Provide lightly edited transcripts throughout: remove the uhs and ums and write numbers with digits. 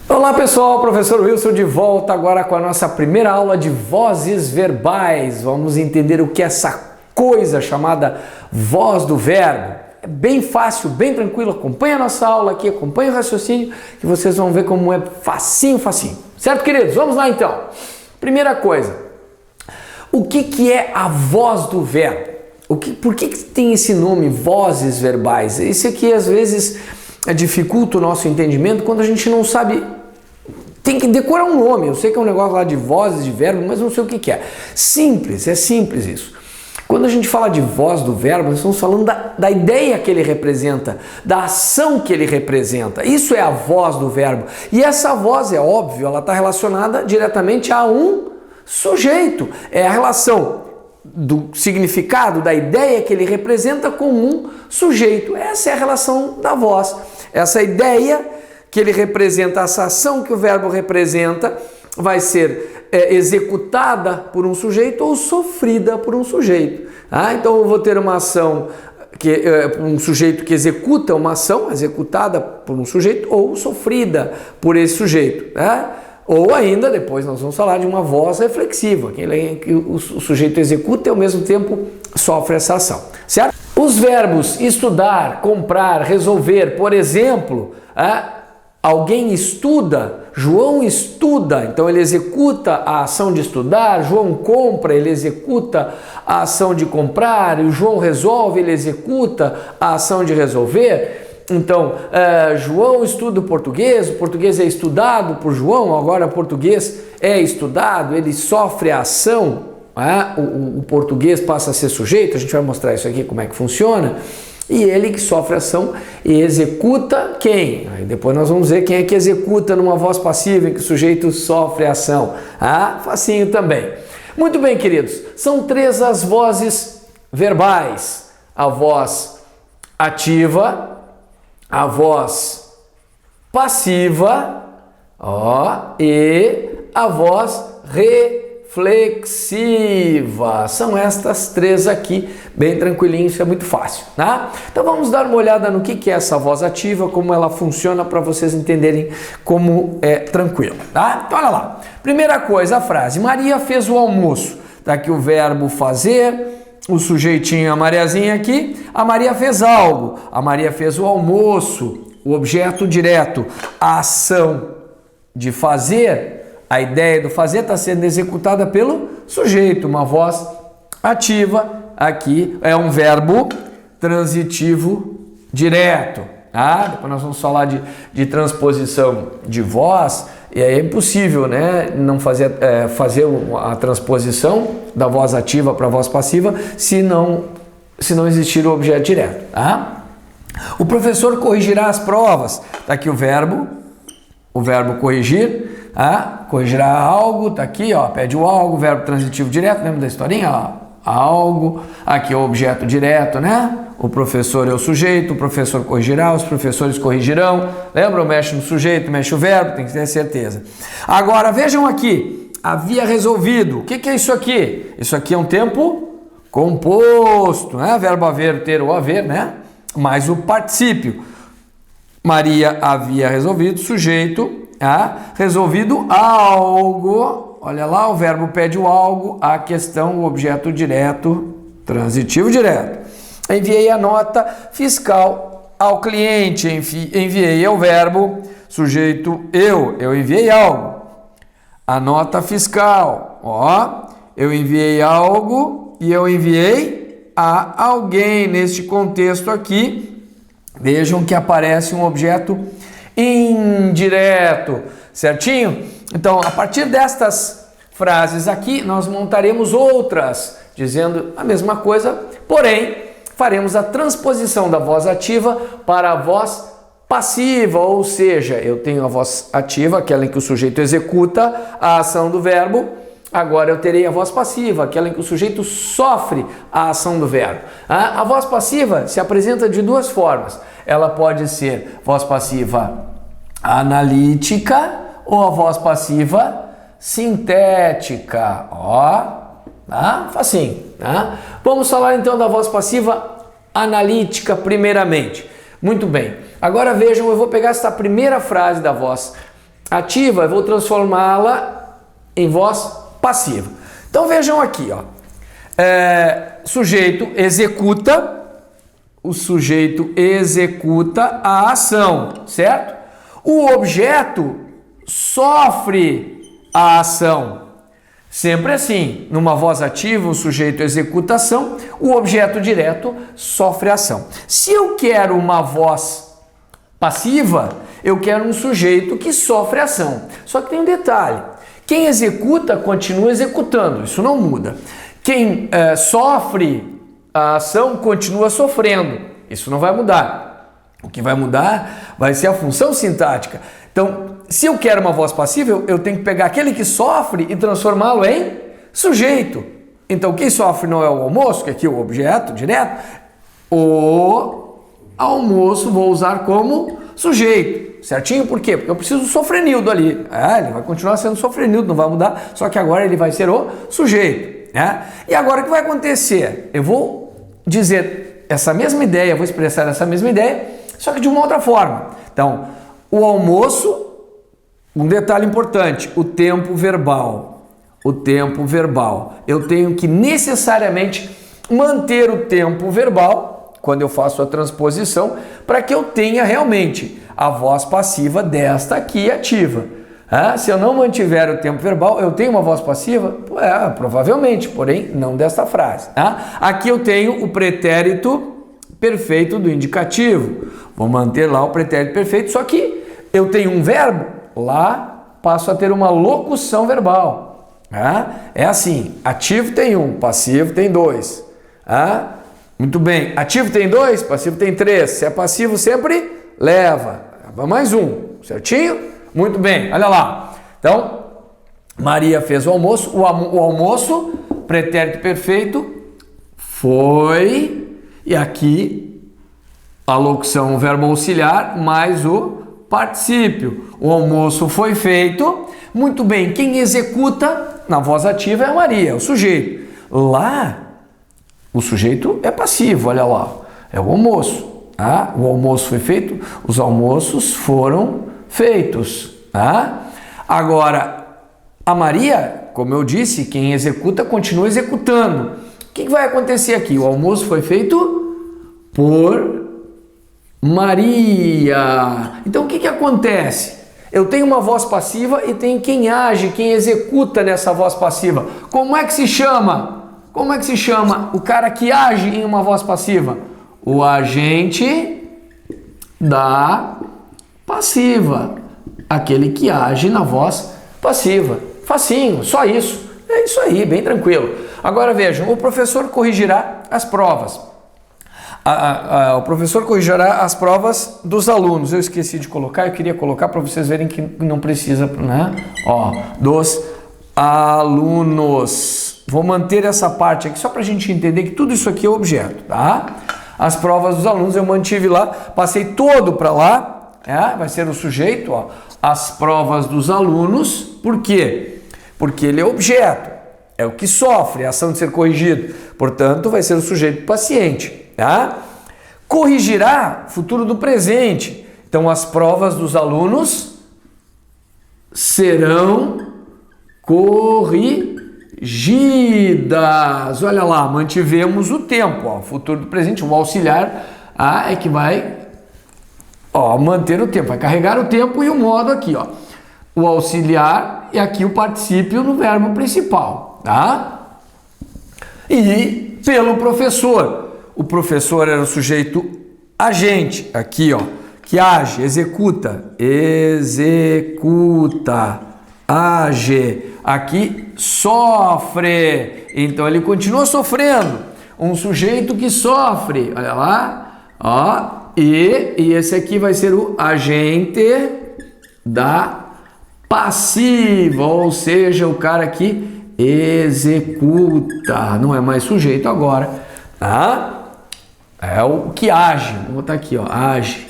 Olá pessoal, professor Wilson de volta agora com a nossa primeira aula de vozes verbais. Vamos entender o que é essa coisa chamada voz do verbo. É bem fácil, bem tranquilo, acompanha a nossa aula aqui, acompanha o raciocínio que vocês vão ver como é facinho. Certo, queridos? Vamos lá então. Primeira coisa, o que é a voz do verbo? Por que tem esse nome, vozes verbais? Esse aqui às vezes dificulta o nosso entendimento quando a gente não sabe. Tem que decorar um nome. Eu sei que é um negócio lá de vozes, de verbo, mas não sei o que é. Simples, é simples isso. Quando a gente fala de voz do verbo, nós estamos falando da ideia que ele representa, da ação que ele representa. Isso é a voz do verbo. E essa voz, é óbvio, ela está relacionada diretamente a um sujeito. É a relação do significado, da ideia que ele representa com um sujeito. Essa é a relação da voz. Essa ideia que ele representa, essa ação que o verbo representa, vai ser executada por um sujeito ou sofrida por um sujeito. Então eu vou ter uma ação, um sujeito que executa uma ação, executada por um sujeito ou sofrida por esse sujeito. Ou ainda, depois nós vamos falar de uma voz reflexiva, que o sujeito executa e ao mesmo tempo sofre essa ação. Certo? Os verbos estudar, comprar, resolver, por exemplo, alguém estuda, João estuda, então ele executa a ação de estudar, João compra, ele executa a ação de comprar, e o João resolve, ele executa a ação de resolver. Então, João estuda o português é estudado por João, agora o português é estudado, ele sofre a ação, o português passa a ser sujeito, a gente vai mostrar isso aqui como é que funciona. E ele que sofre ação e executa quem? Aí depois nós vamos ver quem é que executa numa voz passiva em que o sujeito sofre ação. Facinho também. Muito bem, queridos. São três as vozes verbais. A voz ativa, a voz passiva, e a voz reflexiva. São estas três aqui, bem tranquilinho, isso é muito fácil, tá? Então vamos dar uma olhada no que é essa voz ativa, como ela funciona para vocês entenderem como é tranquilo, tá? Então olha lá. Primeira coisa, a frase: Maria fez o almoço. Tá aqui o verbo fazer, o sujeitinho, a Mariazinha aqui. A Maria fez algo. A Maria fez o almoço. O objeto direto, a ação de fazer. A ideia do fazer está sendo executada pelo sujeito, uma voz ativa. Aqui é um verbo transitivo direto. Depois nós vamos falar de transposição de voz, e aí é impossível, né, não fazer a transposição da voz ativa para a voz passiva se não existir o objeto direto. O professor corrigirá as provas. Está aqui o verbo corrigir. Corrigirá algo, tá aqui, pede o algo, verbo transitivo direto, lembra da historinha? Algo, aqui é o objeto direto, né? O professor é o sujeito, o professor corrigirá, os professores corrigirão, lembra? Mexe no sujeito, mexe o verbo, tem que ter certeza. Agora, vejam aqui, havia resolvido, o que é isso aqui? Isso aqui é um tempo composto, né? Verbo haver, ter ou haver, né? Mais o particípio. Maria havia resolvido, sujeito, resolvido algo, olha lá, o verbo pede o algo, a questão, o objeto direto, transitivo direto. Enviei a nota fiscal ao cliente, enviei é o verbo, sujeito eu enviei algo. A nota fiscal, eu enviei algo e eu enviei a alguém. Neste contexto aqui, vejam que aparece um objeto indireto, certinho? Então, a partir destas frases aqui, nós montaremos outras, dizendo a mesma coisa, porém, faremos a transposição da voz ativa para a voz passiva, ou seja, eu tenho a voz ativa, aquela em que o sujeito executa a ação do verbo. Agora eu terei a voz passiva, aquela em que o sujeito sofre a ação do verbo. A voz passiva se apresenta de duas formas. Ela pode ser voz passiva analítica ou a voz passiva sintética. tá? Facinho, tá? Vamos falar então da voz passiva analítica primeiramente. Muito bem, agora vejam, eu vou pegar esta primeira frase da voz ativa e vou transformá-la em voz passiva. Então vejam aqui, ó. Sujeito executa, o sujeito executa a ação, certo? O objeto sofre a ação. Sempre assim, numa voz ativa, o sujeito executa a ação, o objeto direto sofre a ação. Se eu quero uma voz passiva, eu quero um sujeito que sofre a ação. Só que tem um detalhe, quem executa continua executando, isso não muda. Quem sofre a ação continua sofrendo, isso não vai mudar. O que vai mudar vai ser a função sintática. Então, se eu quero uma voz passiva, eu tenho que pegar aquele que sofre e transformá-lo em sujeito. Então, quem sofre não é o almoço, que aqui é o objeto direto. O almoço vou usar como sujeito, certinho? Por quê? Porque eu preciso do sofrenildo ali. Ele vai continuar sendo sofrenildo, não vai mudar, só que agora ele vai ser o sujeito. E agora o que vai acontecer? Eu vou dizer essa mesma ideia, vou expressar essa mesma ideia, só que de uma outra forma. Então, o almoço, um detalhe importante, o tempo verbal. O tempo verbal. Eu tenho que necessariamente manter o tempo verbal, quando eu faço a transposição, para que eu tenha realmente a voz passiva desta aqui ativa. Se eu não mantiver o tempo verbal, eu tenho uma voz passiva? Provavelmente, porém não desta frase. Aqui eu tenho o pretérito perfeito do indicativo. Vou manter lá o pretérito perfeito, só que eu tenho um verbo, lá passo a ter uma locução verbal. É assim, ativo tem um, passivo tem dois. Muito bem, ativo tem dois, passivo tem três. Se é passivo sempre leva mais um, certinho? Muito bem, olha lá. Então, Maria fez o almoço, o almoço, pretérito perfeito, foi, e aqui a locução, o verbo auxiliar, mais o particípio. O almoço foi feito. Muito bem, quem executa na voz ativa é a Maria, o sujeito. Lá, o sujeito é passivo, olha lá, é o almoço. O almoço foi feito, os almoços foram feitos. Agora, a Maria, como eu disse, quem executa continua executando. O que vai acontecer aqui? O almoço foi feito por Maria. Então, o que acontece? Eu tenho uma voz passiva e tem quem age, quem executa nessa voz passiva. Como é que se chama? Como é que se chama o cara que age em uma voz passiva? O agente da passiva. Aquele que age na voz passiva. Facinho, só isso. É isso aí, bem tranquilo. Agora vejam, o professor corrigirá as provas. O professor corrigirá as provas dos alunos. Eu esqueci de colocar, eu queria colocar para vocês verem que não precisa, né? Dos alunos. Vou manter essa parte aqui só para a gente entender que tudo isso aqui é objeto, tá? As provas dos alunos eu mantive lá, passei todo para lá, vai ser o sujeito, as provas dos alunos. Por quê? Porque ele é objeto, é o que sofre a ação de ser corrigido, portanto vai ser o sujeito paciente. Corrigirá, futuro do presente. Então as provas dos alunos serão corrigidas. Olha lá, mantivemos o tempo, futuro do presente, o auxiliar é que vai manter o tempo, vai carregar o tempo e o modo aqui, o auxiliar e aqui o particípio no verbo principal, tá? E pelo professor. O professor era o sujeito agente, aqui, que age, executa, age. Aqui, sofre. Então, ele continua sofrendo. Um sujeito que sofre, olha lá, e esse aqui vai ser o agente da passiva, ou seja, o cara que executa, não é mais sujeito agora, tá? É o que age. Vou botar aqui, age.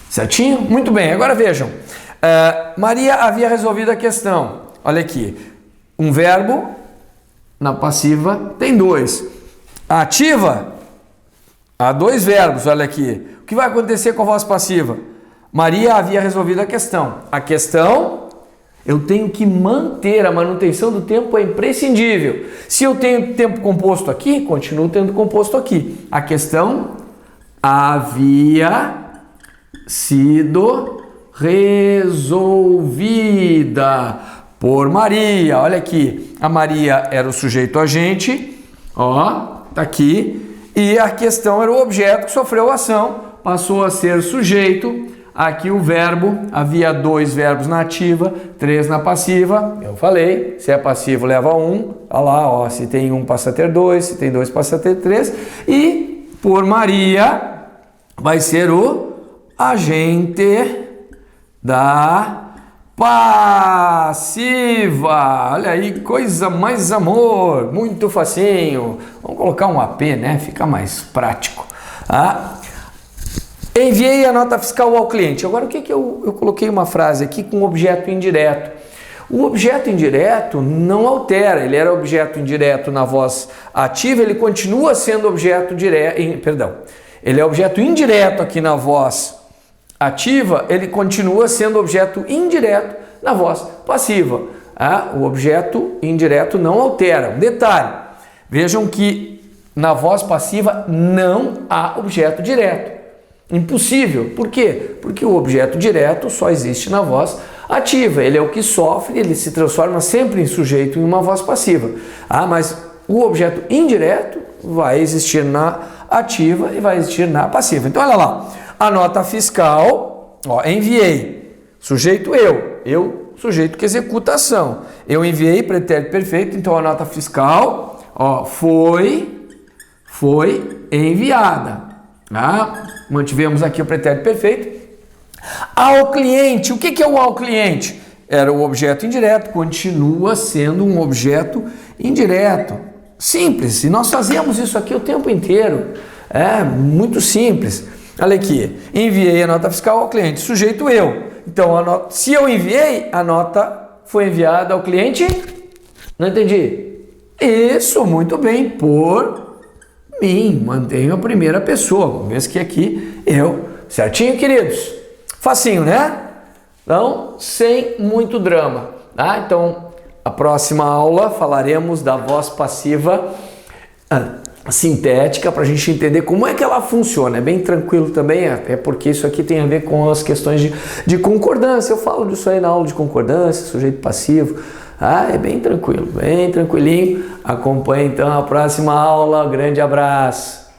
Certinho? Muito bem. Agora vejam. Maria havia resolvido a questão. Olha aqui. Um verbo na passiva tem 2. A ativa, há 2 verbos, olha aqui. O que vai acontecer com a voz passiva? Maria havia resolvido a questão. A questão, eu tenho que manter, a manutenção do tempo é imprescindível. Se eu tenho tempo composto aqui, continuo tendo composto aqui. A questão havia sido resolvida por Maria. Olha aqui, a Maria era o sujeito agente, ó, tá aqui. E a questão era o objeto que sofreu a ação, passou a ser sujeito. Aqui o verbo, havia 2 verbos na ativa, 3 na passiva. Eu falei, se é passivo leva 1, olha lá, ó, se tem 1 passa a ter 2, se tem 2 passa a ter 3. E por Maria vai ser o agente da passiva. Olha aí, coisa mais amor, muito facinho. Vamos colocar um AP, né? Fica mais prático. Enviei a nota fiscal ao cliente. Agora, o que eu coloquei uma frase aqui com objeto indireto. O objeto indireto não altera. Ele era objeto indireto na voz ativa, ele continua sendo objeto direto. Perdão. Ele é objeto indireto aqui na voz ativa, ele continua sendo objeto indireto na voz passiva. O objeto indireto não altera. Um detalhe, vejam que na voz passiva não há objeto direto. Impossível. Por quê? Porque o objeto direto só existe na voz ativa. Ele é o que sofre, ele se transforma sempre em sujeito em uma voz passiva. Mas o objeto indireto vai existir na ativa e vai existir na passiva. Então, olha lá. A nota fiscal, ó, enviei, sujeito eu, sujeito que executa a ação. Eu enviei, pretérito perfeito, então a nota fiscal, ó, foi enviada. Mantivemos aqui o pretérito perfeito. Ao cliente, o que é o ao cliente? Era o objeto indireto, continua sendo um objeto indireto. Simples, e nós fazemos isso aqui o tempo inteiro. É muito simples. Olha aqui, enviei a nota fiscal ao cliente, sujeito eu. Então, se eu enviei, a nota foi enviada ao cliente? Não entendi. Isso, muito bem, por mim. Mantenho a primeira pessoa, uma vez que aqui eu. Certinho, queridos? Facinho, né? Então, sem muito drama. Então, a próxima aula falaremos da voz passiva sintética, para a gente entender como é que ela funciona. É bem tranquilo também, até porque isso aqui tem a ver com as questões de concordância. Eu falo disso aí na aula de concordância, sujeito passivo. É bem tranquilo, bem tranquilinho. Acompanhe então a próxima aula. Grande abraço.